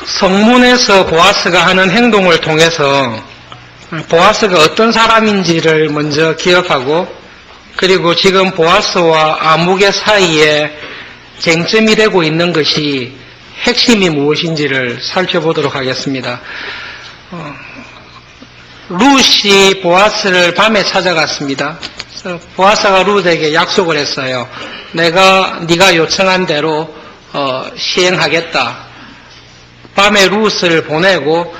성문에서 보아스가 하는 행동을 통해서 보아스가 어떤 사람인지를 먼저 기억하고, 그리고 지금 보아스와 아무개 사이에 쟁점이 되고 있는 것이 핵심이 무엇인지를 살펴보도록 하겠습니다. 룻이 보아스를 밤에 찾아갔습니다. 보아스가 룻에게 약속을 했어요. 네가 요청한 대로 시행하겠다. 밤에 룻을 보내고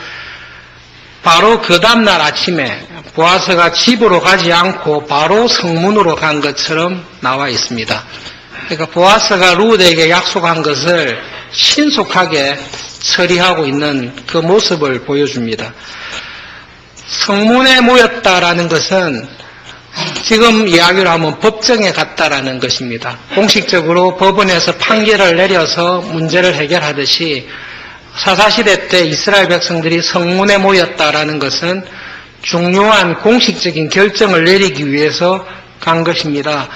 바로 그 다음날 아침에 보아스가 집으로 가지 않고 바로 성문으로 간 것처럼 나와 있습니다. 그러니까 보아스가 룻에게 약속한 것을 신속하게 처리하고 있는 그 모습을 보여줍니다. 성문에 모였다라는 것은 지금 이야기를 하면 법정에 갔다라는 것입니다. 공식적으로 법원에서 판결을 내려서 문제를 해결하듯이 사사시대 때 이스라엘 백성들이 성문에 모였다라는 것은 중요한 공식적인 결정을 내리기 위해서 간 것입니다.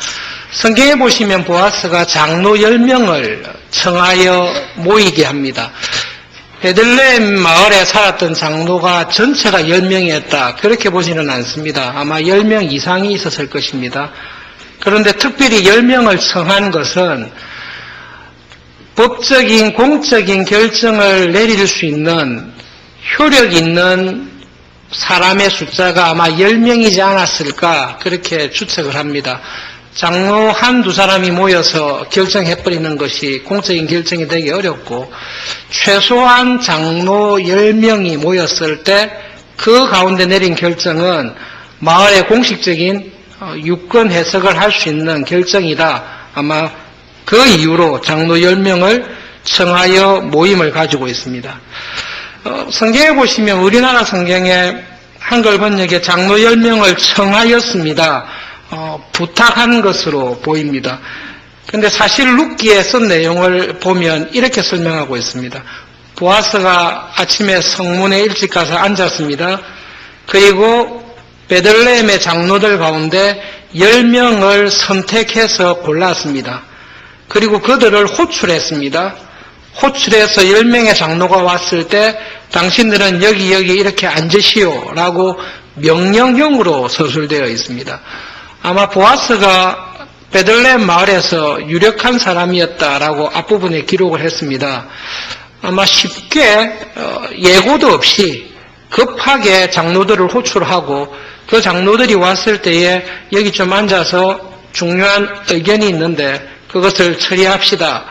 성경에 보시면 보아스가 장로 10명을 청하여 모이게 합니다. 베들레헴 마을에 살았던 장로가 전체가 10명이었다. 그렇게 보지는 않습니다. 아마 10명 이상이 있었을 것입니다. 그런데 특별히 10명을 청한 것은 법적인 공적인 결정을 내릴 수 있는 효력 있는 사람의 숫자가 아마 10명이지 않았을까 그렇게 추측을 합니다. 장로 한두 사람이 모여서 결정해버리는 것이 공적인 결정이 되기 어렵고 최소한 장로 10명이 모였을 때 그 가운데 내린 결정은 마을의 공식적인 유권 해석을 할 수 있는 결정이다. 아마 그 이유로 장로 10명을 청하여 모임을 가지고 있습니다. 성경에 보시면 우리나라 성경에 한글 번역에 장로 10명을 청하였습니다. 부탁한 것으로 보입니다. 그런데 사실 룻기에 쓴 내용을 보면 이렇게 설명하고 있습니다. 보아스가 아침에 성문에 일찍 가서 앉았습니다. 그리고 베들레헴의 장로들 가운데 10명을 선택해서 골랐습니다. 그리고 그들을 호출했습니다. 호출해서 10명의 장로가 왔을 때 당신들은 여기 이렇게 앉으시오 라고 명령형으로 서술되어 있습니다. 아마 보아스가 베들레헴 마을에서 유력한 사람이었다라고 앞부분에 기록을 했습니다. 아마 쉽게 예고도 없이 급하게 장로들을 호출하고 그 장로들이 왔을 때에 여기 좀 앉아서 중요한 의견이 있는데 그것을 처리합시다.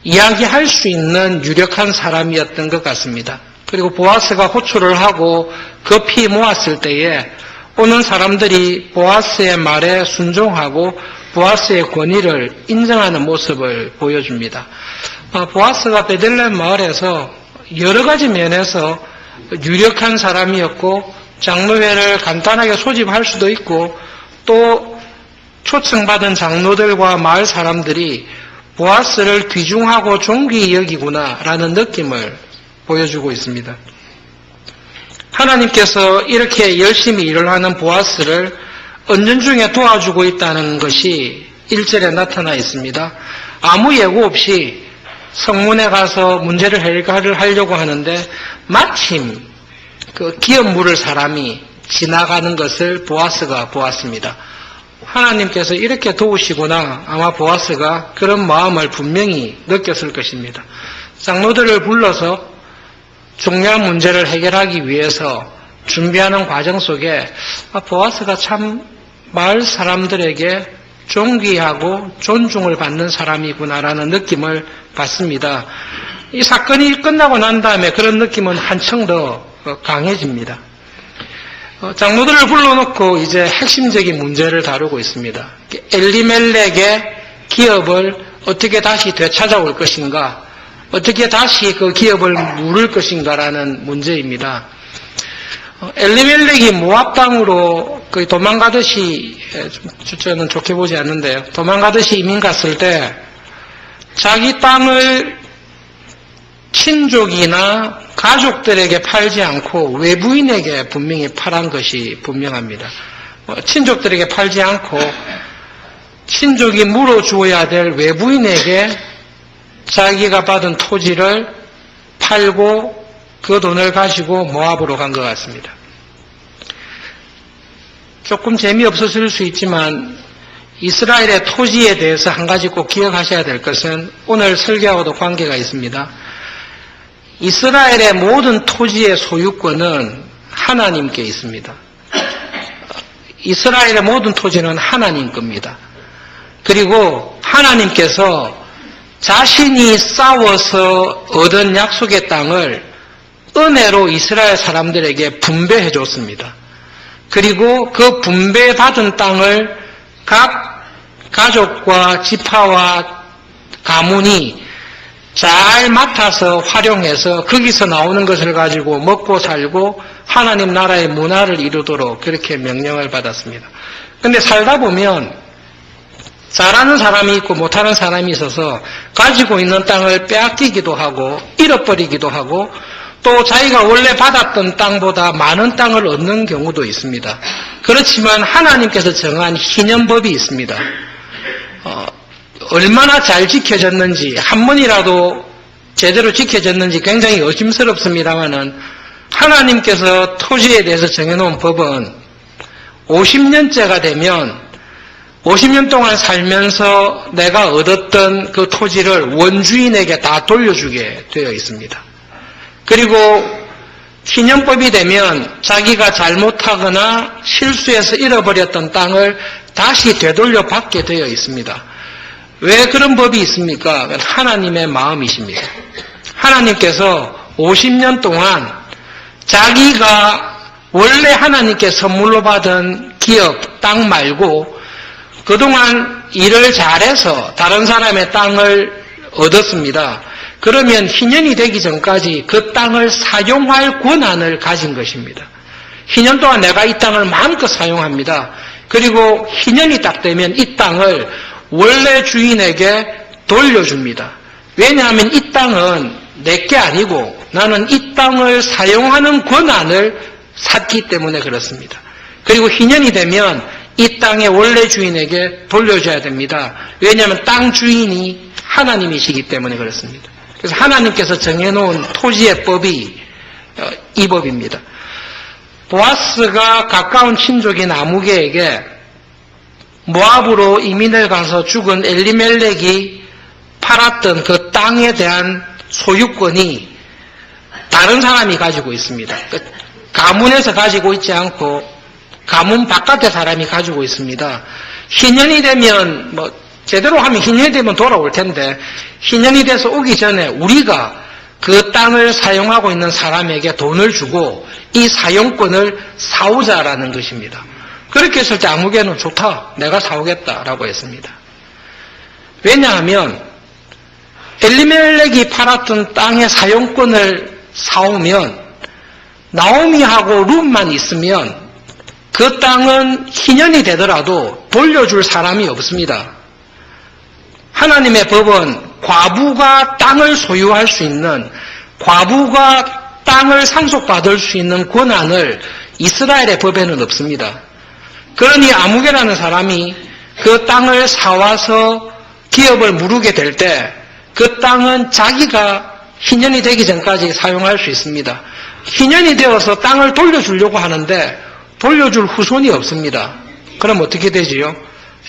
이야기할 수 있는 유력한 사람이었던 것 같습니다. 그리고 보아스가 호출을 하고 급히 모았을 때에 오는 사람들이 보아스의 말에 순종하고 보아스의 권위를 인정하는 모습을 보여줍니다. 보아스가 베들레헴 마을에서 여러 가지 면에서 유력한 사람이었고 장로회를 간단하게 소집할 수도 있고 또 초청받은 장로들과 마을 사람들이 보아스를 귀중하고 존귀히 여기구나라는 느낌을 보여주고 있습니다. 하나님께서 이렇게 열심히 일을 하는 보아스를 은연중에 도와주고 있다는 것이 1절에 나타나 있습니다. 아무 예고 없이 성문에 가서 문제를 해결하려고 하는데 마침 그 기업 물을 사람이 지나가는 것을 보아스가 보았습니다. 하나님께서 이렇게 도우시구나. 아마 보아스가 그런 마음을 분명히 느꼈을 것입니다. 장로들을 불러서 중요한 문제를 해결하기 위해서 준비하는 과정 속에 보아스가 참 마을 사람들에게 존귀하고 존중을 받는 사람이구나라는 느낌을 받습니다. 이 사건이 끝나고 난 다음에 그런 느낌은 한층 더 강해집니다. 장로들을 불러놓고 이제 핵심적인 문제를 다루고 있습니다. 엘리멜렉의 기업을 어떻게 다시 되찾아올 것인가, 어떻게 다시 그 기업을 물을 것인가라는 문제입니다. 엘리멜렉이 모압 땅으로 도망가듯이, 저는 좋게 보지 않는데요. 도망가듯이 이민 갔을 때 자기 땅을 친족이나 가족들에게 팔지 않고 외부인에게 분명히 팔은 것이 분명합니다. 친족들에게 팔지 않고 친족이 물어주어야 될 외부인에게 자기가 받은 토지를 팔고 그 돈을 가지고 모압으로 간 것 같습니다. 조금 재미없었을 수 있지만 이스라엘의 토지에 대해서 한 가지 꼭 기억하셔야 될 것은 오늘 설교하고도 관계가 있습니다. 이스라엘의 모든 토지의 소유권은 하나님께 있습니다. 이스라엘의 모든 토지는 하나님 겁니다. 그리고 하나님께서 자신이 싸워서 얻은 약속의 땅을 은혜로 이스라엘 사람들에게 분배해 줬습니다. 그리고 그 분배받은 땅을 각 가족과 지파와 가문이 잘 맡아서 활용해서 거기서 나오는 것을 가지고 먹고 살고 하나님 나라의 문화를 이루도록 그렇게 명령을 받았습니다. 그런데 살다 보면 잘하는 사람이 있고 못하는 사람이 있어서 가지고 있는 땅을 빼앗기기도 하고 잃어버리기도 하고 또 자기가 원래 받았던 땅보다 많은 땅을 얻는 경우도 있습니다. 그렇지만 하나님께서 정한 희년법이 있습니다. 얼마나 잘 지켜졌는지 한 번이라도 제대로 지켜졌는지 굉장히 의심스럽습니다만은 하나님께서 토지에 대해서 정해놓은 법은 50년째가 되면 50년 동안 살면서 내가 얻었던 그 토지를 원주인에게 다 돌려주게 되어 있습니다. 그리고 희년법이 되면 자기가 잘못하거나 실수해서 잃어버렸던 땅을 다시 되돌려 받게 되어 있습니다. 왜 그런 법이 있습니까? 하나님의 마음이십니다. 하나님께서 50년 동안 자기가 원래 하나님께 선물로 받은 기업, 땅 말고 그동안 일을 잘해서 다른 사람의 땅을 얻었습니다. 그러면 희년이 되기 전까지 그 땅을 사용할 권한을 가진 것입니다. 희년 동안 내가 이 땅을 마음껏 사용합니다. 그리고 희년이 딱 되면 이 땅을 원래 주인에게 돌려줍니다. 왜냐하면 이 땅은 내게 아니고 나는 이 땅을 사용하는 권한을 샀기 때문에 그렇습니다. 그리고 희년이 되면 이 땅의 원래 주인에게 돌려줘야 됩니다. 왜냐하면 땅 주인이 하나님이시기 때문에 그렇습니다. 그래서 하나님께서 정해놓은 토지의 법이 이 법입니다. 보아스가 가까운 친족인 아무개에게 모압으로 이민을 가서 죽은 엘리멜렉이 팔았던 그 땅에 대한 소유권이 다른 사람이 가지고 있습니다. 가문에서 가지고 있지 않고 가문 바깥의 사람이 가지고 있습니다. 희년이 되면 제대로 하면 희년이 되면 돌아올 텐데 희년이 돼서 오기 전에 우리가 그 땅을 사용하고 있는 사람에게 돈을 주고 이 사용권을 사오자라는 것입니다. 그렇게 했을 때 아무개는 좋다. 내가 사오겠다라고 했습니다. 왜냐하면 엘리멜렉이 팔았던 땅의 사용권을 사오면 나오미하고 룻만 있으면 그 땅은 희년이 되더라도 돌려줄 사람이 없습니다. 하나님의 법은 과부가 땅을 소유할 수 있는, 과부가 땅을 상속받을 수 있는 권한을 이스라엘의 법에는 없습니다. 그러니 아무개라는 사람이 그 땅을 사와서 기업을 무르게 될 때 그 땅은 자기가 희년이 되기 전까지 사용할 수 있습니다. 희년이 되어서 땅을 돌려주려고 하는데 돌려줄 후손이 없습니다. 그럼 어떻게 되지요?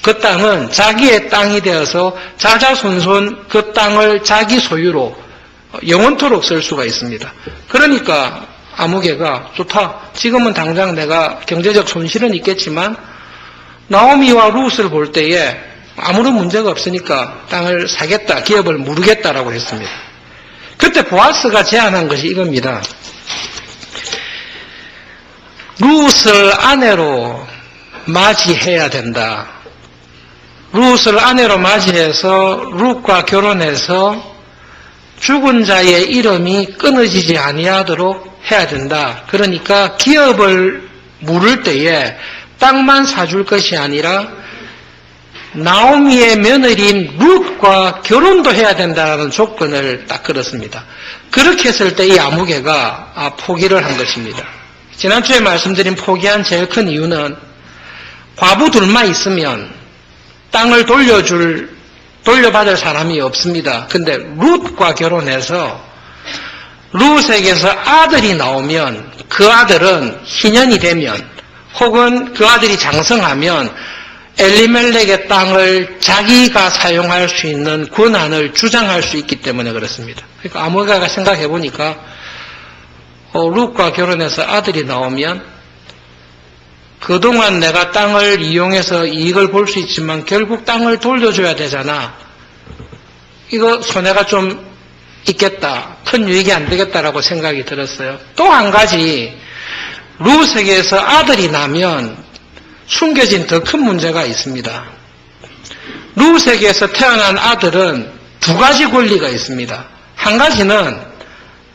그 땅은 자기의 땅이 되어서 자자손손 그 땅을 자기 소유로 영원토록 쓸 수가 있습니다. 그러니까 아무개가 좋다. 지금은 당장 내가 경제적 손실은 있겠지만 나오미와 룻을 볼 때에 아무런 문제가 없으니까 땅을 사겠다, 기업을 무르겠다라고 했습니다. 그때 보아스가 제안한 것이 이겁니다. 룻을 아내로 맞이해야 된다. 룻을 아내로 맞이해서 룻과 결혼해서 죽은 자의 이름이 끊어지지 아니하도록 해야 된다. 그러니까 기업을 물을 때에 땅만 사줄 것이 아니라 나오미의 며느리인 룻과 결혼도 해야 된다는 조건을 딱 걸었습니다. 그렇게 했을 때 이 아무개가 포기를 한 것입니다. 지난주에 말씀드린 포기한 제일 큰 이유는 과부 둘만 있으면 땅을 돌려받을 사람이 없습니다. 근데 룻과 결혼해서 루색에서 아들이 나오면 그 아들은 희년이 되면 혹은 그 아들이 장성하면 엘리멜렉의 땅을 자기가 사용할 수 있는 권한을 주장할 수 있기 때문에 그렇습니다. 그러니까 아모개가 생각해 보니까 룻과 결혼해서 아들이 나오면 그동안 내가 땅을 이용해서 이익을 볼 수 있지만 결국 땅을 돌려줘야 되잖아. 이거 손해가 좀 있겠다. 큰 유익이 안 되겠다라고 생각이 들었어요. 또 한 가지, 룻에게서 아들이 나면 숨겨진 더 큰 문제가 있습니다. 룻에게서 태어난 아들은 두 가지 권리가 있습니다. 한 가지는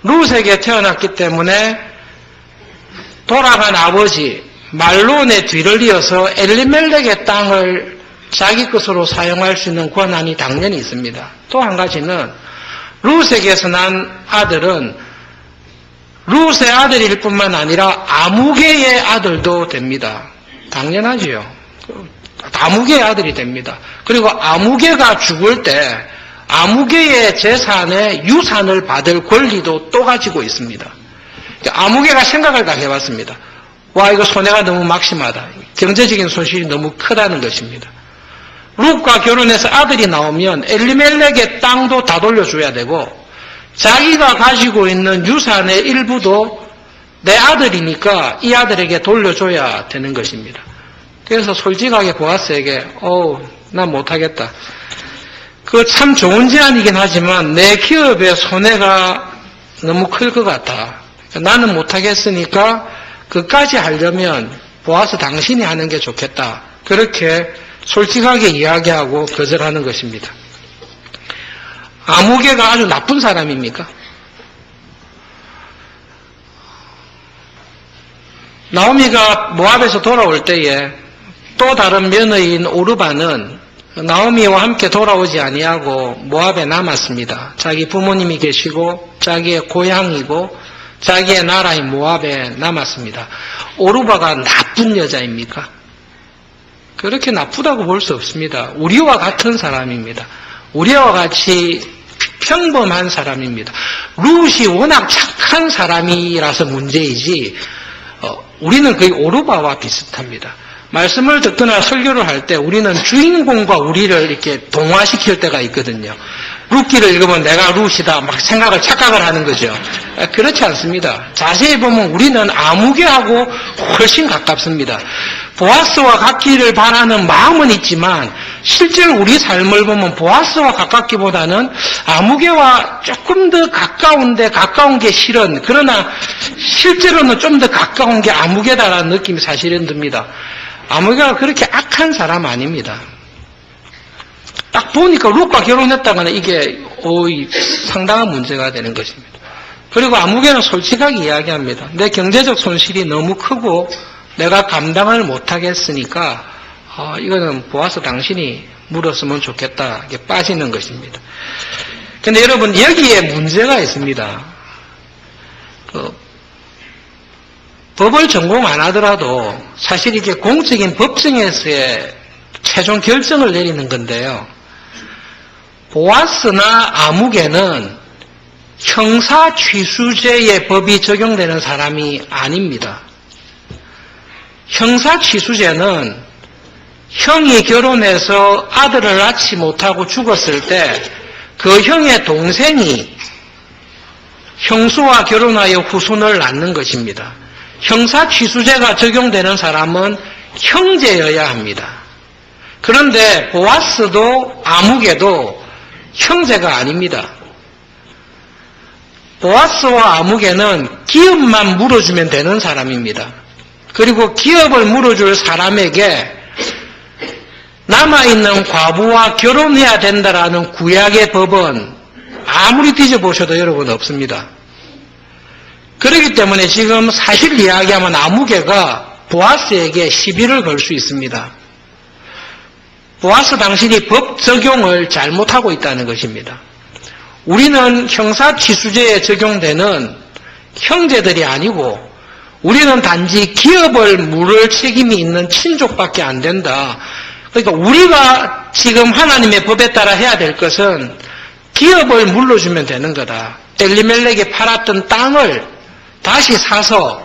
룻에게 태어났기 때문에 돌아간 아버지 말론의 뒤를 이어서 엘리멜렉의 땅을 자기 것으로 사용할 수 있는 권한이 당연히 있습니다. 또 한 가지는 룻에게서 난 아들은 룻의 아들일 뿐만 아니라 아무개의 아들도 됩니다. 당연하지요. 아무개의 아들이 됩니다. 그리고 아무개가 죽을 때 아무개의 재산의 유산을 받을 권리도 또 가지고 있습니다. 아무개가 생각을 다 해봤습니다. 와, 이거 손해가 너무 막심하다. 경제적인 손실이 너무 크다는 것입니다. 룻과 결혼해서 아들이 나오면 엘리멜렉의 땅도 다 돌려줘야 되고 자기가 가지고 있는 유산의 일부도 내 아들이니까 이 아들에게 돌려줘야 되는 것입니다. 그래서 솔직하게 보아스에게 난 못하겠다. 그거 참 좋은 제안이긴 하지만 내 기업의 손해가 너무 클 것 같아. 나는 못하겠으니까 그까지 하려면 보아스 당신이 하는 게 좋겠다. 그렇게 솔직하게 이야기하고 거절하는 것입니다. 아무개가 아주 나쁜 사람입니까? 나오미가 모압에서 돌아올 때에 또 다른 며느리인 오르바는 나오미와 함께 돌아오지 아니하고 모압에 남았습니다. 자기 부모님이 계시고 자기의 고향이고 자기의 나라인 모압에 남았습니다. 오르바가 나쁜 여자입니까? 그렇게 나쁘다고 볼 수 없습니다. 우리와 같은 사람입니다. 우리와 같이 평범한 사람입니다. 룻이 워낙 착한 사람이라서 문제이지 우리는 거의 오르바와 비슷합니다. 말씀을 듣거나 설교를 할 때 우리는 주인공과 우리를 이렇게 동화시킬 때가 있거든요. 룻기를 읽으면 내가 룻이다 막 착각을 하는 거죠. 그렇지 않습니다. 자세히 보면 우리는 아무개하고 훨씬 가깝습니다. 보아스와 같기를 바라는 마음은 있지만 실제로 우리 삶을 보면 보아스와 가깝기보다는 아무개와 조금 더 가까운 게 실은, 그러나 실제로는 좀 더 가까운 게 아무개다라는 느낌이 사실은 듭니다. 아무개가 그렇게 악한 사람 아닙니다. 딱 보니까 룻과 결혼했다가는 이게 상당한 문제가 되는 것입니다. 그리고 아무개는 솔직하게 이야기합니다. 내 경제적 손실이 너무 크고 내가 감당을 못하겠으니까 이거는 보아서 당신이 물었으면 좋겠다. 이게 빠지는 것입니다. 근데 여러분 여기에 문제가 있습니다. 법을 전공 안 하더라도 사실 이게 공적인 법정에서의 최종 결정을 내리는 건데요. 보아스나 아무개는 형사 취수제의 법이 적용되는 사람이 아닙니다. 형사 취수제는 형이 결혼해서 아들을 낳지 못하고 죽었을 때 그 형의 동생이 형수와 결혼하여 후손을 낳는 것입니다. 형사 취수제가 적용되는 사람은 형제여야 합니다. 그런데 보아스도 아무개도 형제가 아닙니다. 보아스와 아무개는 기업만 물어주면 되는 사람입니다. 그리고 기업을 물어줄 사람에게 남아있는 과부와 결혼해야 된다라는 구약의 법은 아무리 뒤져보셔도 여러분 없습니다. 그렇기 때문에 지금 사실 이야기하면 아무개가 보아스에게 시비를 걸 수 있습니다. 보아스 당신이 법 적용을 잘못하고 있다는 것입니다. 우리는 형사 취수제에 적용되는 형제들이 아니고 우리는 단지 기업을 물을 책임이 있는 친족밖에 안 된다. 그러니까 우리가 지금 하나님의 법에 따라 해야 될 것은 기업을 물러주면 되는 거다. 엘리멜렉이 팔았던 땅을 다시 사서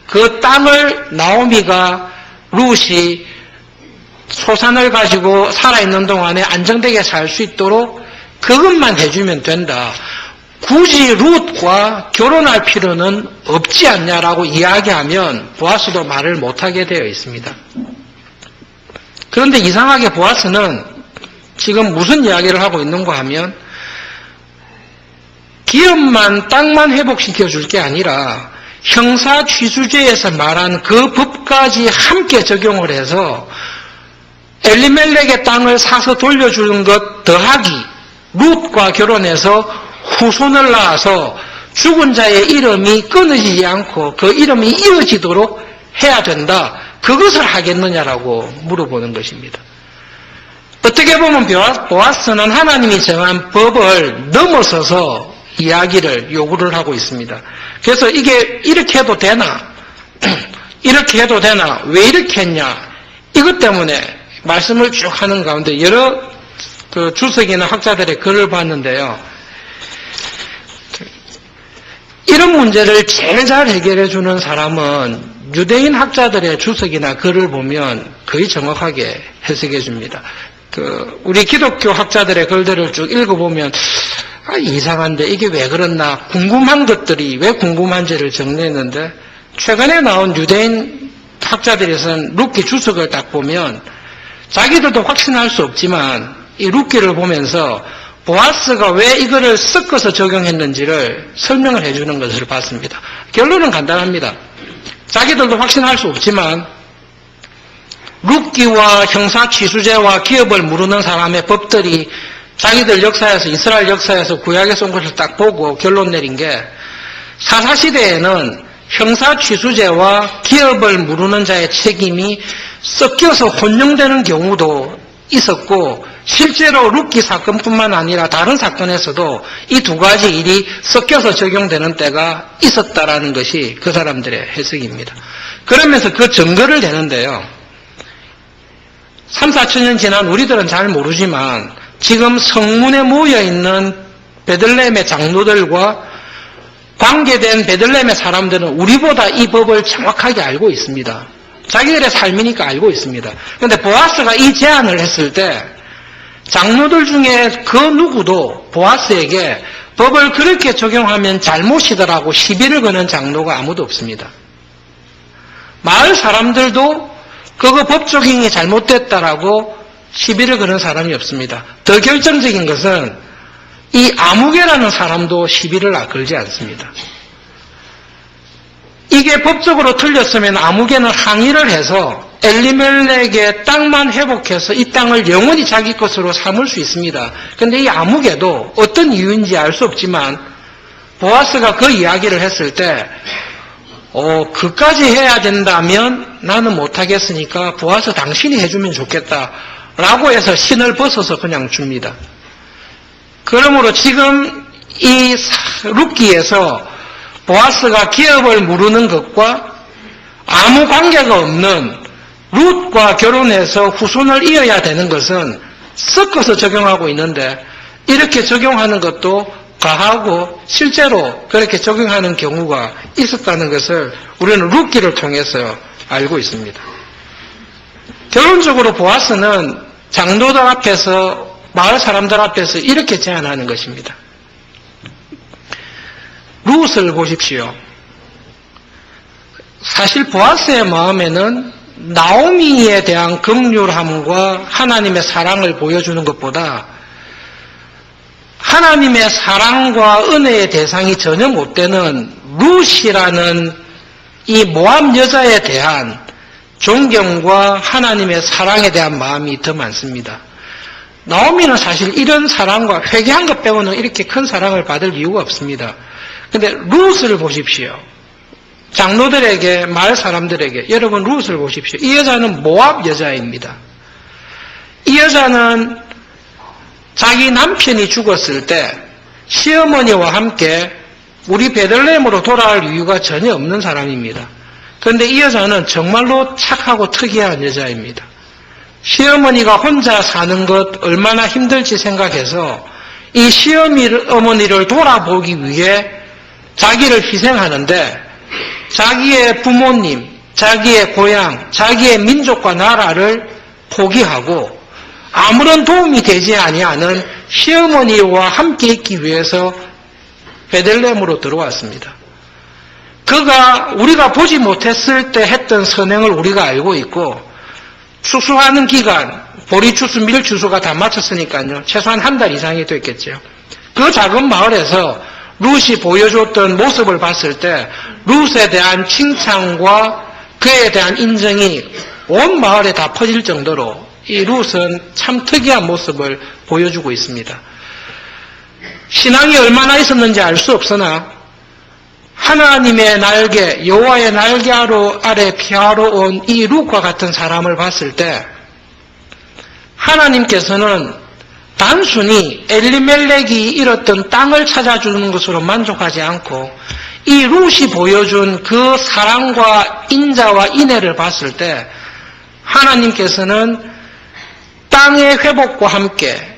그 땅을 나오미가 룻이 소산을 가지고 살아있는 동안에 안정되게 살 수 있도록 그것만 해주면 된다. 굳이 룻과 결혼할 필요는 없지 않냐라고 이야기하면 보아스도 말을 못하게 되어 있습니다. 그런데 이상하게 보아스는 지금 무슨 이야기를 하고 있는가 하면 기업만 땅만 회복시켜 줄 게 아니라 형사취수제에서 말한 그 법까지 함께 적용을 해서 엘리멜렉의 땅을 사서 돌려주는 것 더하기 룻과 결혼해서 후손을 낳아서 죽은 자의 이름이 끊어지지 않고 그 이름이 이어지도록 해야 된다. 그것을 하겠느냐라고 물어보는 것입니다. 어떻게 보면 보아스는 하나님이 정한 법을 넘어서서 이야기를 요구를 하고 있습니다. 그래서 이게 이렇게 해도 되나? 이렇게 해도 되나? 왜 이렇게 했냐? 이것 때문에 말씀을 쭉 하는 가운데 여러 그 주석이나 학자들의 글을 봤는데요. 이런 문제를 제일 잘 해결해 주는 사람은 유대인 학자들의 주석이나 글을 보면 거의 정확하게 해석해 줍니다. 우리 기독교 학자들의 글들을 쭉 읽어보면 이상한데 이게 왜 그렇나 궁금한 것들이 왜 궁금한지를 정리했는데 최근에 나온 유대인 학자들에서는 룻기 주석을 딱 보면 자기들도 확신할 수 없지만 이 룻기를 보면서 보아스가 왜 이거를 섞어서 적용했는지를 설명을 해주는 것을 봤습니다. 결론은 간단합니다. 자기들도 확신할 수 없지만 룻기와 형사취수제와 기업을 무르는 사람의 법들이 자기들 역사에서 이스라엘 역사에서 구약에서 온 것을 딱 보고 결론 내린 게 사사시대에는 형사취수제와 기업을 무르는 자의 책임이 섞여서 혼용되는 경우도 있었고 실제로 룻기 사건뿐만 아니라 다른 사건에서도 이 두 가지 일이 섞여서 적용되는 때가 있었다라는 것이 그 사람들의 해석입니다. 그러면서 그 증거를 대는데요. 3, 4천 년 지난 우리들은 잘 모르지만 지금 성문에 모여있는 베들레헴의 장로들과 관계된 베들레헴의 사람들은 우리보다 이 법을 정확하게 알고 있습니다. 자기들의 삶이니까 알고 있습니다. 그런데 보아스가 이 제안을 했을 때 장로들 중에 그 누구도 보아스에게 법을 그렇게 적용하면 잘못이더라고 시비를 거는 장로가 아무도 없습니다. 마을 사람들도 그거 법 적용이 잘못됐다라고 시비를 거는 사람이 없습니다. 더 결정적인 것은 이 아무개라는 사람도 시비를 걸지 않습니다. 이게 법적으로 틀렸으면 아무개는 항의를 해서 엘리멜렉의 땅만 회복해서 이 땅을 영원히 자기 것으로 삼을 수 있습니다. 그런데 이 아무개도 어떤 이유인지 알 수 없지만 보아스가 그 이야기를 했을 때 그까지 해야 된다면 나는 못하겠으니까 보아스 당신이 해주면 좋겠다 라고 해서 신을 벗어서 그냥 줍니다. 그러므로 지금 이 룻기에서 보아스가 기업을 무르는 것과 아무 관계가 없는 룻과 결혼해서 후손을 이어야 되는 것은 섞어서 적용하고 있는데 이렇게 적용하는 것도 과하고 실제로 그렇게 적용하는 경우가 있었다는 것을 우리는 룻기를 통해서 알고 있습니다. 결론적으로 보아스는 장로들 앞에서 마을 사람들 앞에서 이렇게 제안하는 것입니다. 룻을 보십시오. 사실 보아스의 마음에는 나오미에 대한 긍휼함과 하나님의 사랑을 보여주는 것보다 하나님의 사랑과 은혜의 대상이 전혀 못 되는 룻이라는 이 모압 여자에 대한 존경과 하나님의 사랑에 대한 마음이 더 많습니다. 나오미는 사실 이런 사랑과 회개한 것 빼고는 이렇게 큰 사랑을 받을 이유가 없습니다. 그런데 룻을 보십시오. 장로들에게, 마을 사람들에게 여러분 룻을 보십시오. 이 여자는 모압 여자입니다. 이 여자는 자기 남편이 죽었을 때 시어머니와 함께 우리 베들레헴으로 돌아갈 이유가 전혀 없는 사람입니다. 그런데 이 여자는 정말로 착하고 특이한 여자입니다. 시어머니가 혼자 사는 것 얼마나 힘들지 생각해서 이 시어머니를 돌아보기 위해 자기를 희생하는데 자기의 부모님, 자기의 고향, 자기의 민족과 나라를 포기하고 아무런 도움이 되지 아니하는 시어머니와 함께 있기 위해서 베들레헴으로 들어왔습니다. 그가 우리가 보지 못했을 때 했던 선행을 우리가 알고 있고 추수하는 기간, 보리 추수, 밀 추수가 다 마쳤으니까요. 최소한 한 달 이상이 됐겠죠. 그 작은 마을에서 룻이 보여줬던 모습을 봤을 때 룻에 대한 칭찬과 그에 대한 인정이 온 마을에 다 퍼질 정도로 이 룻은 참 특이한 모습을 보여주고 있습니다. 신앙이 얼마나 있었는지 알 수 없으나 하나님의 날개, 여호와의 날개 아래 피하러 온 이 룻과 같은 사람을 봤을 때 하나님께서는 단순히 엘리멜렉이 잃었던 땅을 찾아주는 것으로 만족하지 않고 이 룻이 보여준 그 사랑과 인자와 인애를 봤을 때 하나님께서는 땅의 회복과 함께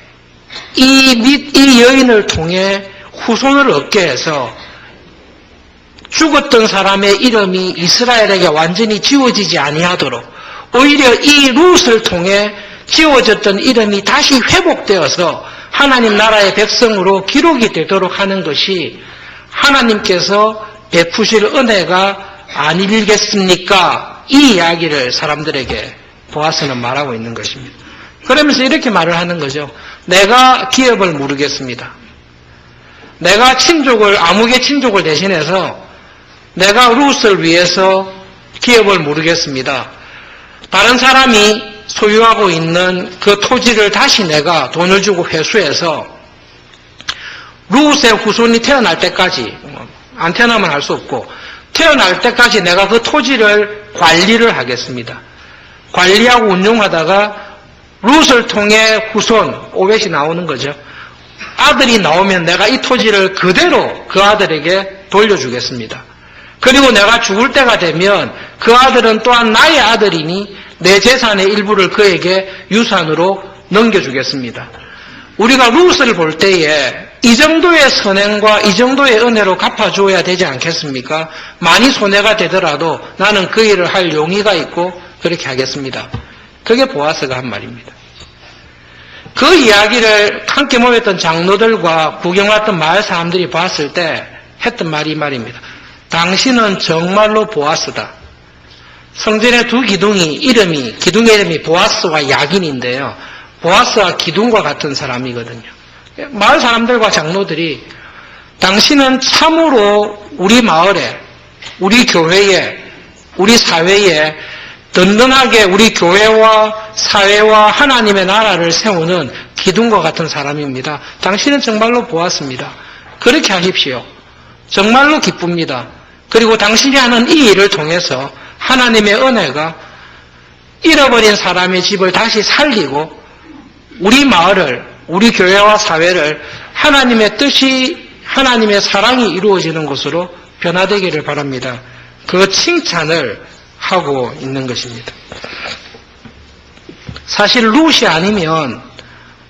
이 여인을 통해 후손을 얻게 해서 죽었던 사람의 이름이 이스라엘에게 완전히 지워지지 아니하도록 오히려 이 룻을 통해 지워졌던 이름이 다시 회복되어서 하나님 나라의 백성으로 기록이 되도록 하는 것이 하나님께서 베푸실 은혜가 아니겠습니까? 이 이야기를 사람들에게 보아서는 말하고 있는 것입니다. 그러면서 이렇게 말을 하는 거죠. 내가 기업을 무르겠습니다. 내가 아무개 친족을 대신해서 내가 룻을 위해서 기업을 무르겠습니다. 다른 사람이 소유하고 있는 그 토지를 다시 내가 돈을 주고 회수해서 룻의 후손이 태어날 때까지, 안 태어나면 할 수 없고 태어날 때까지 내가 그 토지를 관리를 하겠습니다. 관리하고 운용하다가 룻을 통해 후손, 오벳이 나오는 거죠. 아들이 나오면 내가 이 토지를 그대로 그 아들에게 돌려주겠습니다. 그리고 내가 죽을 때가 되면 그 아들은 또한 나의 아들이니 내 재산의 일부를 그에게 유산으로 넘겨주겠습니다. 우리가 룻을 볼 때에 이 정도의 선행과 이 정도의 은혜로 갚아줘야 되지 않겠습니까? 많이 손해가 되더라도 나는 그 일을 할 용의가 있고 그렇게 하겠습니다. 그게 보아스가 한 말입니다. 그 이야기를 함께 모였던 장로들과 구경 왔던 마을 사람들이 봤을 때 했던 말이 이 말입니다. 당신은 정말로 보아스다. 성전의 두 기둥의 이름이 보아스와 야긴인데요. 보아스와 기둥과 같은 사람이거든요. 마을 사람들과 장로들이 당신은 참으로 우리 마을에, 우리 교회에, 우리 사회에 든든하게 우리 교회와 사회와 하나님의 나라를 세우는 기둥과 같은 사람입니다. 당신은 정말로 보았습니다. 그렇게 하십시오. 정말로 기쁩니다. 그리고 당신이 하는 이 일을 통해서 하나님의 은혜가 잃어버린 사람의 집을 다시 살리고 우리 마을을, 우리 교회와 사회를 하나님의 뜻이, 하나님의 사랑이 이루어지는 곳으로 변화되기를 바랍니다. 그 칭찬을 하고 있는 것입니다. 사실 룻이 아니면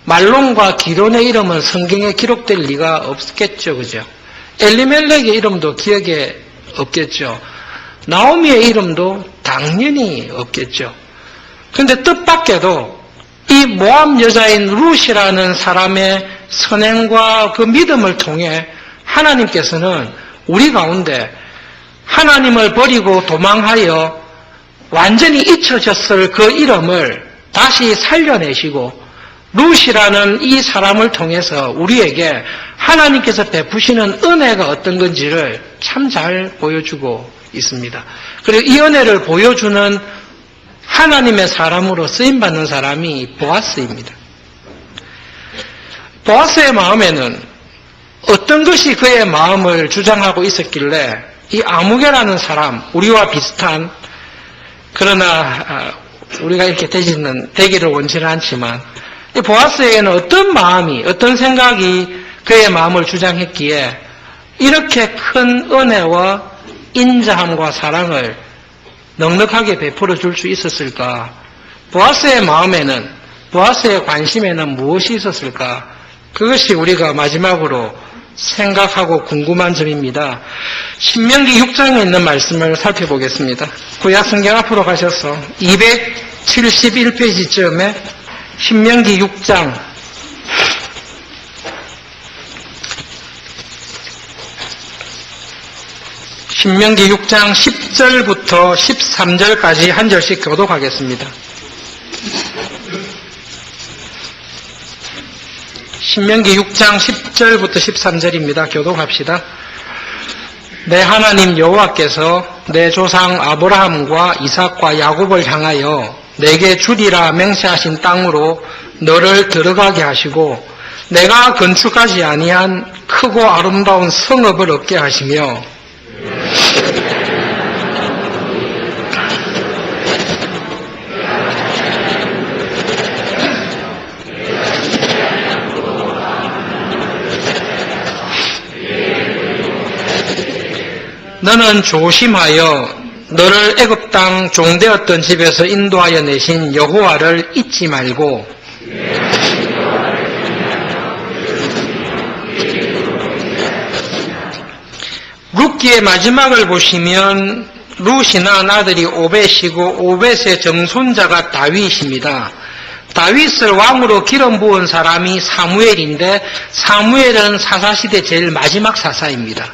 말론과 기론의 이름은 성경에 기록될 리가 없겠죠. 그죠? 엘리멜렉의 이름도 기억에 없겠죠. 나오미의 이름도 당연히 없겠죠. 그런데 뜻밖에도 이 모압 여자인 룻이라는 사람의 선행과 그 믿음을 통해 하나님께서는 우리 가운데 하나님을 버리고 도망하여 완전히 잊혀졌을 그 이름을 다시 살려내시고 룻이라는 이 사람을 통해서 우리에게 하나님께서 베푸시는 은혜가 어떤 건지를 참 잘 보여주고 있습니다. 그리고 이 은혜를 보여주는 하나님의 사람으로 쓰임받는 사람이 보아스입니다. 보아스의 마음에는 어떤 것이 그의 마음을 주장하고 있었길래 이 아무개라는 사람, 우리와 비슷한, 그러나 우리가 이렇게 되기를 원치는 않지만 이 보아스에게는 어떤 마음이, 어떤 생각이 그의 마음을 주장했기에 이렇게 큰 은혜와 인자함과 사랑을 넉넉하게 베풀어 줄 수 있었을까? 보아스의 마음에는, 보아스의 관심에는 무엇이 있었을까? 그것이 우리가 마지막으로 생각하고 궁금한 점입니다. 신명기 6장에 있는 말씀을 살펴보겠습니다. 구약 성경 앞으로 가셔서 271페이지쯤에 신명기 6장 신명기 6장 10절부터 13절까지 한 절씩 교독하겠습니다. 신명기 6장 10절부터 13절입니다. 교독합시다. 내 하나님 여호와께서 내 조상 아브라함과 이삭과 야곱을 향하여 내게 주리라 맹세하신 땅으로 너를 들어가게 하시고 내가 건축하지 아니한 크고 아름다운 성읍을 얻게 하시며 너는 조심하여 너를 애굽 땅 종되었던 집에서 인도하여 내신 여호와를 잊지 말고 룻기의 마지막을 보시면 룻이 낳은 아들이 오벳이고 오벳의 정손자가 다윗입니다. 다윗을 왕으로 기름 부은 사람이 사무엘인데 사무엘은 사사시대 제일 마지막 사사입니다.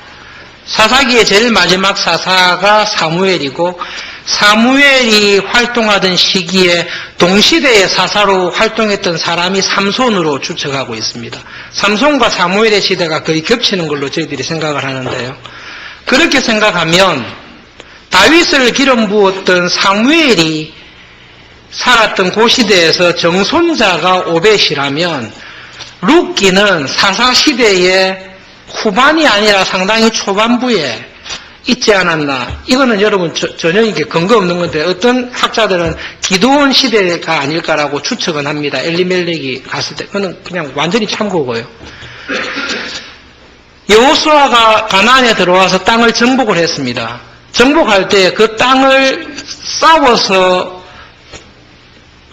사사기의 제일 마지막 사사가 사무엘이고 사무엘이 활동하던 시기에 동시대의 사사로 활동했던 사람이 삼손으로 추측하고 있습니다. 삼손과 사무엘의 시대가 거의 겹치는 걸로 저희들이 생각을 하는데요. 그렇게 생각하면 다윗을 기름 부었던 사무엘이 살았던 그 시대에서 정손자가 오벳이라면 룻기는 사사시대의 후반이 아니라 상당히 초반부에 있지 않았나. 이거는 여러분 전혀 이게 근거 없는 건데 어떤 학자들은 기드온 시대가 아닐까라고 추측은 합니다. 엘리멜렉이 갔을 때. 그거는 그냥 완전히 참고고요. 여호수아가 가나안에 들어와서 땅을 정복을 했습니다. 정복할 때 그 땅을 싸워서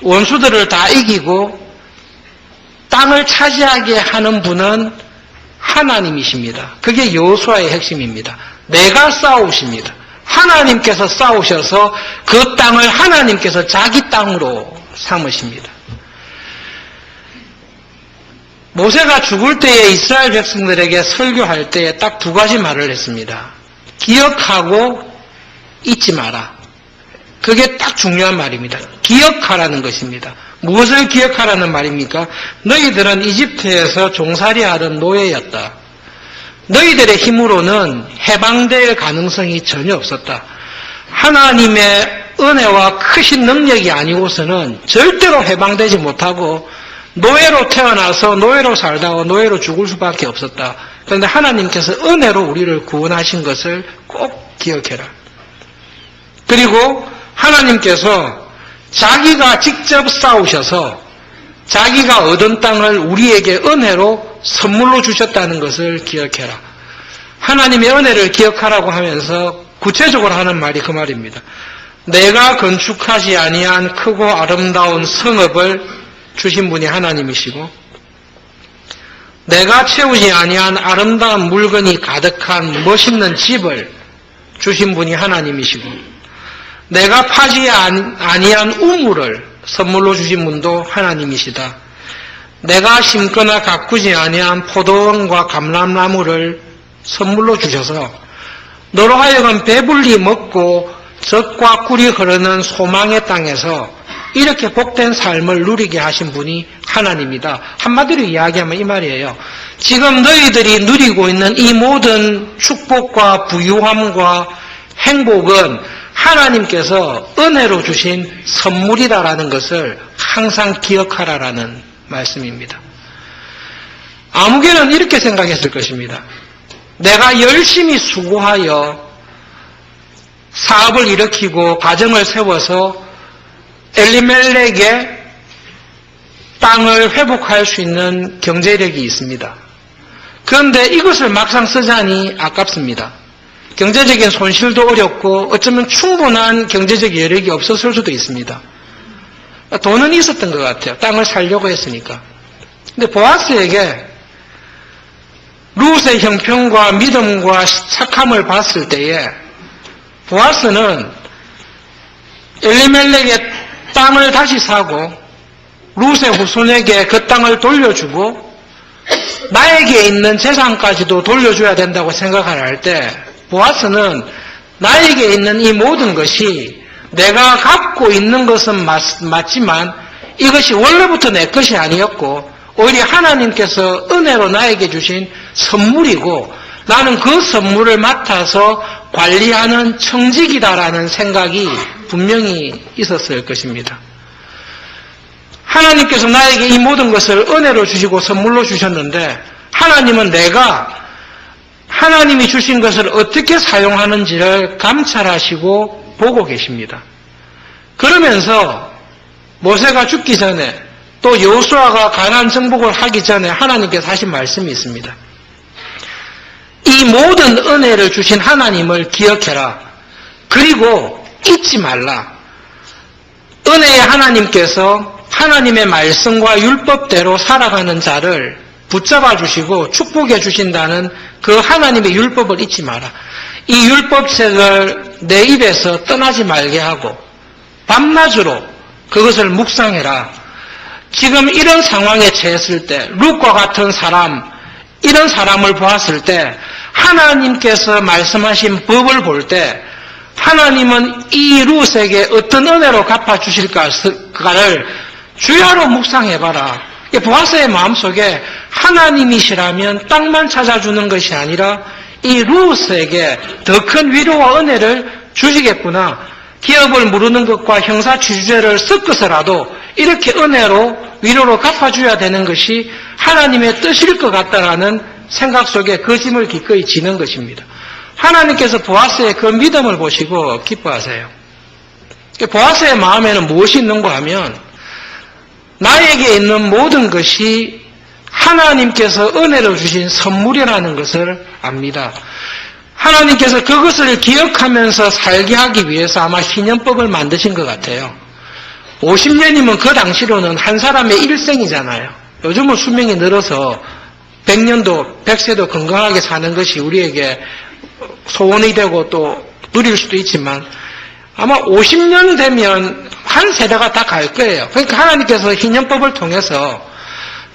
원수들을 다 이기고 땅을 차지하게 하는 분은 하나님이십니다. 그게 여호수아의 핵심입니다. 내가 싸우십니다. 하나님께서 싸우셔서 그 땅을 하나님께서 자기 땅으로 삼으십니다. 모세가 죽을 때에 이스라엘 백성들에게 설교할 때에 딱 두 가지 말을 했습니다. 기억하고 잊지 마라. 그게 딱 중요한 말입니다. 기억하라는 것입니다. 무엇을 기억하라는 말입니까? 너희들은 이집트에서 종살이하던 노예였다. 너희들의 힘으로는 해방될 가능성이 전혀 없었다. 하나님의 은혜와 크신 능력이 아니고서는 절대로 해방되지 못하고 노예로 태어나서 노예로 살다가 노예로 죽을 수밖에 없었다. 그런데 하나님께서 은혜로 우리를 구원하신 것을 꼭 기억해라. 그리고 하나님께서 자기가 직접 싸우셔서 자기가 얻은 땅을 우리에게 은혜로 선물로 주셨다는 것을 기억해라. 하나님의 은혜를 기억하라고 하면서 구체적으로 하는 말이 그 말입니다. 내가 건축하지 아니한 크고 아름다운 성읍을 주신 분이 하나님이시고 내가 채우지 아니한 아름다운 물건이 가득한 멋있는 집을 주신 분이 하나님이시고 내가 파지 아니한 우물을 선물로 주신 분도 하나님이시다. 내가 심거나 가꾸지 아니한 포도원과 감람나무를 선물로 주셔서 너로 하여금 배불리 먹고 젖과 꿀이 흐르는 소망의 땅에서 이렇게 복된 삶을 누리게 하신 분이 하나님이다. 한마디로 이야기하면 이 말이에요. 지금 너희들이 누리고 있는 이 모든 축복과 부유함과 행복은 하나님께서 은혜로 주신 선물이다라는 것을 항상 기억하라라는 말씀입니다. 아무개는 이렇게 생각했을 것입니다. 내가 열심히 수고하여 사업을 일으키고 가정을 세워서 엘리멜렉의 땅을 회복할 수 있는 경제력이 있습니다. 그런데 이것을 막상 쓰자니 아깝습니다. 경제적인 손실도 어렵고 어쩌면 충분한 경제적 여력이 없었을 수도 있습니다. 돈은 있었던 것 같아요. 땅을 살려고 했으니까. 근데 보아스에게 룻의 형편과 믿음과 착함을 봤을 때에 보아스는 엘리멜렉의 땅을 다시 사고 룻의 후손에게 그 땅을 돌려주고 나에게 있는 재산까지도 돌려줘야 된다고 생각을 할 때 보아스는 나에게 있는 이 모든 것이 내가 갖고 있는 것은 맞지만 이것이 원래부터 내 것이 아니었고 오히려 하나님께서 은혜로 나에게 주신 선물이고 나는 그 선물을 맡아서 관리하는 청직이다라는 생각이 분명히 있었을 것입니다. 하나님께서 나에게 이 모든 것을 은혜로 주시고 선물로 주셨는데 하나님은 내가 하나님이 주신 것을 어떻게 사용하는지를 감찰하시고 보고 계십니다. 그러면서 모세가 죽기 전에 또 여호수아가 가나안 정복을 하기 전에 하나님께서 하신 말씀이 있습니다. 이 모든 은혜를 주신 하나님을 기억해라. 그리고 잊지 말라. 은혜의 하나님께서 하나님의 말씀과 율법대로 살아가는 자를 붙잡아 주시고 축복해 주신다는 그 하나님의 율법을 잊지 마라. 이 율법책을 내 입에서 떠나지 말게 하고 밤낮으로 그것을 묵상해라. 지금 이런 상황에 처했을 때 룻과 같은 사람, 이런 사람을 보았을 때 하나님께서 말씀하신 법을 볼 때 하나님은 이 룻에게 어떤 은혜로 갚아주실까를 주야로 묵상해봐라. 보아스의 마음속에 하나님이시라면 땅만 찾아주는 것이 아니라 이 룻에게 더 큰 위로와 은혜를 주시겠구나. 기업을 무르는 것과 형사취주죄를 섞어서라도 이렇게 은혜로 위로로 갚아줘야 되는 것이 하나님의 뜻일 것 같다라는 생각 속에 그 짐을 기꺼이 지는 것입니다. 하나님께서 보아스의 그 믿음을 보시고 기뻐하세요. 보아스의 마음에는 무엇이 있는가 하면 나에게 있는 모든 것이 하나님께서 은혜로 주신 선물이라는 것을 압니다. 하나님께서 그것을 기억하면서 살게 하기 위해서 아마 신년법을 만드신 것 같아요. 50년이면 그 당시로는 한 사람의 일생이잖아요. 요즘은 수명이 늘어서 100년도, 100세도 건강하게 사는 것이 우리에게 소원이 되고 또 누릴 수도 있지만 아마 50년 되면 한 세대가 다 갈 거예요. 그러니까 하나님께서 신년법을 통해서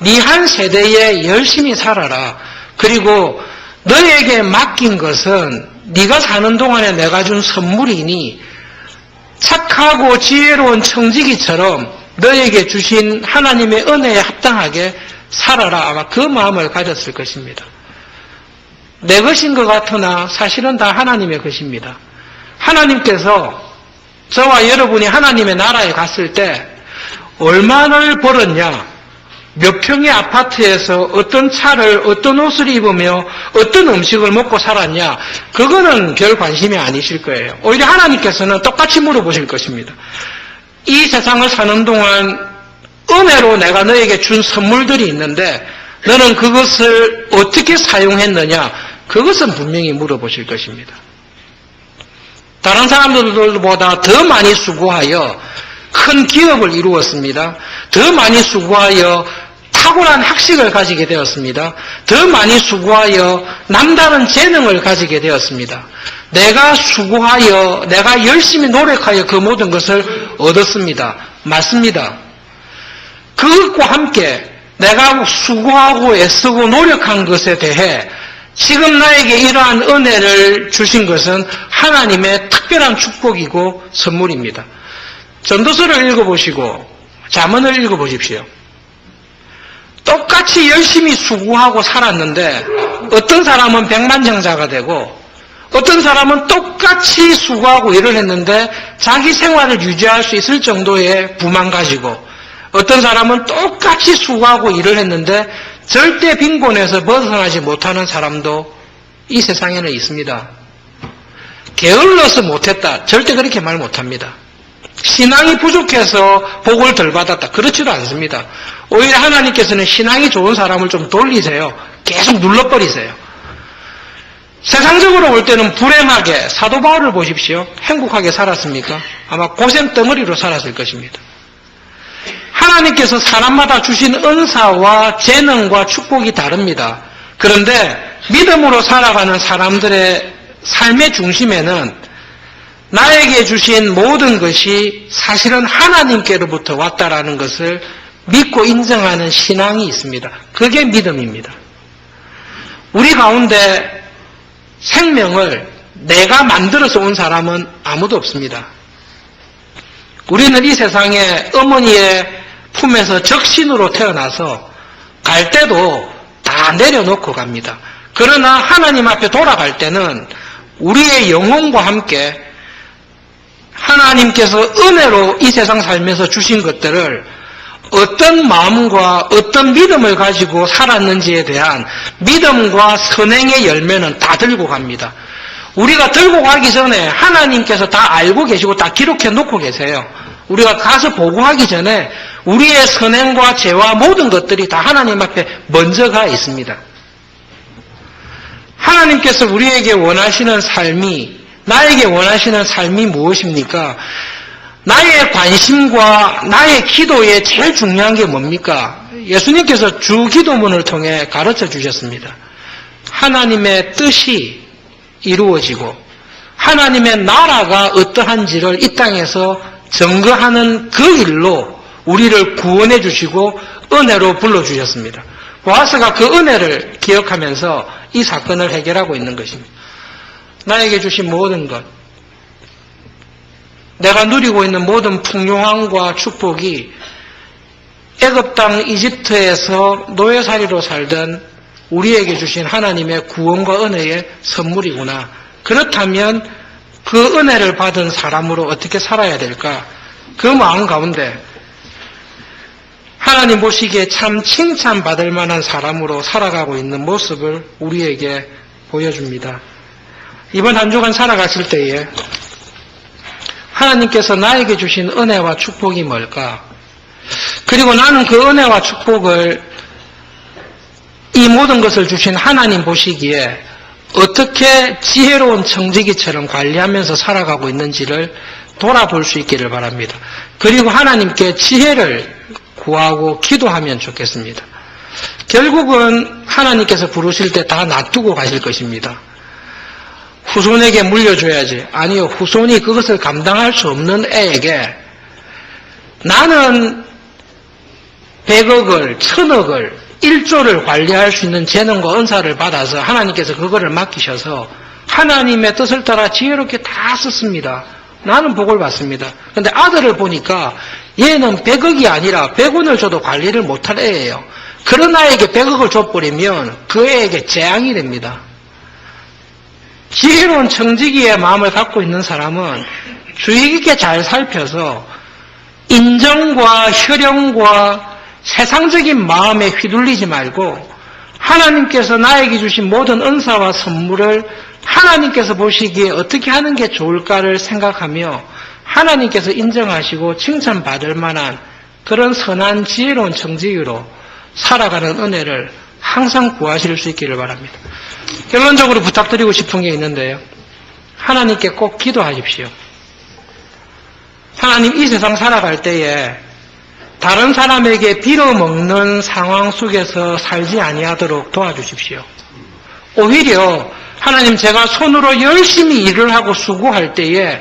네 한 세대에 열심히 살아라. 그리고 너에게 맡긴 것은 네가 사는 동안에 내가 준 선물이니 착하고 지혜로운 청지기처럼 너에게 주신 하나님의 은혜에 합당하게 살아라. 아마 그 마음을 가졌을 것입니다. 내 것인 것 같으나 사실은 다 하나님의 것입니다. 하나님께서 저와 여러분이 하나님의 나라에 갔을 때 얼마를 벌었냐, 몇 평의 아파트에서 어떤 차를, 어떤 옷을 입으며 어떤 음식을 먹고 살았냐, 그거는 별 관심이 아니실 거예요. 오히려 하나님께서는 똑같이 물어보실 것입니다. 이 세상을 사는 동안 은혜로 내가 너에게 준 선물들이 있는데 너는 그것을 어떻게 사용했느냐, 그것은 분명히 물어보실 것입니다. 다른 사람들보다 더 많이 수고하여 큰 기업을 이루었습니다. 더 많이 수고하여 탁월한 학식을 가지게 되었습니다. 더 많이 수고하여 남다른 재능을 가지게 되었습니다. 내가 수고하여, 내가 열심히 노력하여 그 모든 것을 얻었습니다. 맞습니다. 그것과 함께 내가 수고하고 애쓰고 노력한 것에 대해 지금 나에게 이러한 은혜를 주신 것은 하나님의 특별한 축복이고 선물입니다. 전도서를 읽어보시고 잠언을 읽어보십시오. 똑같이 열심히 수고하고 살았는데 어떤 사람은 백만장자가 되고 어떤 사람은 똑같이 수고하고 일을 했는데 자기 생활을 유지할 수 있을 정도의 부만 가지고 어떤 사람은 똑같이 수고하고 일을 했는데 절대 빈곤에서 벗어나지 못하는 사람도 이 세상에는 있습니다. 게을러서 못했다. 절대 그렇게 말 못합니다. 신앙이 부족해서 복을 덜 받았다. 그렇지도 않습니다. 오히려 하나님께서는 신앙이 좋은 사람을 좀 돌리세요. 계속 눌러버리세요. 세상적으로 볼 때는 불행하게, 사도 바울을 보십시오. 행복하게 살았습니까? 아마 고생 덩어리로 살았을 것입니다. 하나님께서 사람마다 주신 은사와 재능과 축복이 다릅니다. 그런데 믿음으로 살아가는 사람들의 삶의 중심에는 나에게 주신 모든 것이 사실은 하나님께로부터 왔다라는 것을 믿고 인정하는 신앙이 있습니다. 그게 믿음입니다. 우리 가운데 생명을 내가 만들어서 온 사람은 아무도 없습니다. 우리는 이 세상에 어머니의 품에서 적신으로 태어나서 갈 때도 다 내려놓고 갑니다. 그러나 하나님 앞에 돌아갈 때는 우리의 영혼과 함께 하나님께서 은혜로 이 세상 살면서 주신 것들을 어떤 마음과 어떤 믿음을 가지고 살았는지에 대한 믿음과 선행의 열매는 다 들고 갑니다. 우리가 들고 가기 전에 하나님께서 다 알고 계시고 다 기록해 놓고 계세요. 우리가 가서 보고하기 전에 우리의 선행과 죄와 모든 것들이 다 하나님 앞에 먼저 가 있습니다. 하나님께서 우리에게 원하시는 삶이, 나에게 원하시는 삶이 무엇입니까? 나의 관심과 나의 기도에 제일 중요한 게 뭡니까? 예수님께서 주 기도문을 통해 가르쳐 주셨습니다. 하나님의 뜻이 이루어지고 하나님의 나라가 어떠한지를 이 땅에서 증거하는 그 일로 우리를 구원해 주시고 은혜로 불러주셨습니다. 보아스가 그 은혜를 기억하면서 이 사건을 해결하고 있는 것입니다. 나에게 주신 모든 것, 내가 누리고 있는 모든 풍요함과 축복이 애굽 땅 이집트에서 노예살이로 살던 우리에게 주신 하나님의 구원과 은혜의 선물이구나. 그렇다면 그 은혜를 받은 사람으로 어떻게 살아야 될까? 그 마음 가운데 하나님 보시기에 참 칭찬받을 만한 사람으로 살아가고 있는 모습을 우리에게 보여줍니다. 이번 한 주간 살아가실 때에 하나님께서 나에게 주신 은혜와 축복이 뭘까? 그리고 나는 그 은혜와 축복을, 이 모든 것을 주신 하나님 보시기에 어떻게 지혜로운 청지기처럼 관리하면서 살아가고 있는지를 돌아볼 수 있기를 바랍니다. 그리고 하나님께 지혜를 구하고 기도하면 좋겠습니다. 결국은 하나님께서 부르실 때 다 놔두고 가실 것입니다. 후손에게 물려줘야지. 아니요, 후손이 그것을 감당할 수 없는 애에게 나는 100억을, 1000억을, 1조를 관리할 수 있는 재능과 은사를 받아서 하나님께서 그거를 맡기셔서 하나님의 뜻을 따라 지혜롭게 다 썼습니다. 나는 복을 받습니다. 그런데 아들을 보니까 얘는 100억이 아니라 100원을 줘도 관리를 못할 애예요. 그런 아이에게 100억을 줘버리면 그 애에게 재앙이 됩니다. 지혜로운 청지기의 마음을 갖고 있는 사람은 주의 깊게 잘 살펴서 인정과 혈연과 세상적인 마음에 휘둘리지 말고 하나님께서 나에게 주신 모든 은사와 선물을 하나님께서 보시기에 어떻게 하는 게 좋을까를 생각하며 하나님께서 인정하시고 칭찬받을 만한 그런 선한 지혜로운 청지기로 살아가는 은혜를 항상 구하실 수 있기를 바랍니다. 결론적으로 부탁드리고 싶은 게 있는데요. 하나님께 꼭 기도하십시오. 하나님, 이 세상 살아갈 때에 다른 사람에게 빌어먹는 상황 속에서 살지 아니하도록 도와주십시오. 오히려 하나님, 제가 손으로 열심히 일을 하고 수고할 때에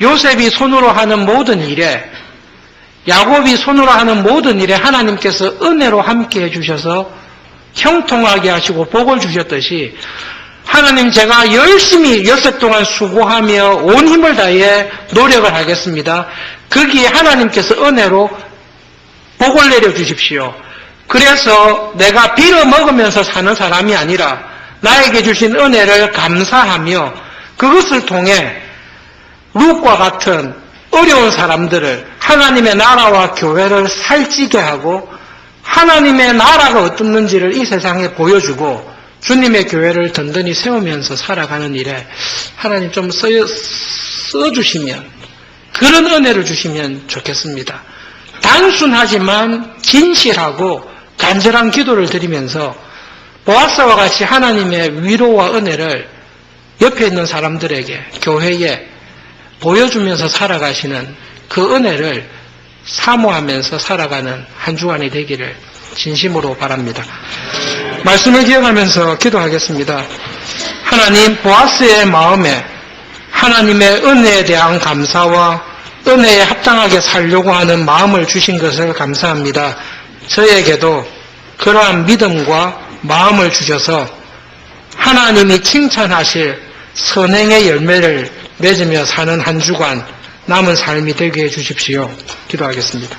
요셉이 손으로 하는 모든 일에, 야곱이 손으로 하는 모든 일에 하나님께서 은혜로 함께 해주셔서 형통하게 하시고 복을 주셨듯이 하나님, 제가 열심히 엿새 동안 수고하며 온 힘을 다해 노력을 하겠습니다. 거기에 하나님께서 은혜로 복을 내려주십시오. 그래서 내가 빌어먹으면서 사는 사람이 아니라 나에게 주신 은혜를 감사하며 그것을 통해 룻과 같은 어려운 사람들을, 하나님의 나라와 교회를 살찌게 하고 하나님의 나라가 어떻는지를 이 세상에 보여주고 주님의 교회를 든든히 세우면서 살아가는 일에 하나님 좀 써주시면, 그런 은혜를 주시면 좋겠습니다. 단순하지만 진실하고 간절한 기도를 드리면서 보아스와 같이 하나님의 위로와 은혜를 옆에 있는 사람들에게, 교회에 보여주면서 살아가시는 그 은혜를 사모하면서 살아가는 한 주간이 되기를 진심으로 바랍니다. 말씀을 기억하면서 기도하겠습니다. 하나님, 보아스의 마음에 하나님의 은혜에 대한 감사와 은혜에 합당하게 살려고 하는 마음을 주신 것을 감사합니다. 저에게도 그러한 믿음과 마음을 주셔서 하나님이 칭찬하실 선행의 열매를 맺으며 사는 한 주간 남은 삶이 되게 해 주십시오. 기도하겠습니다.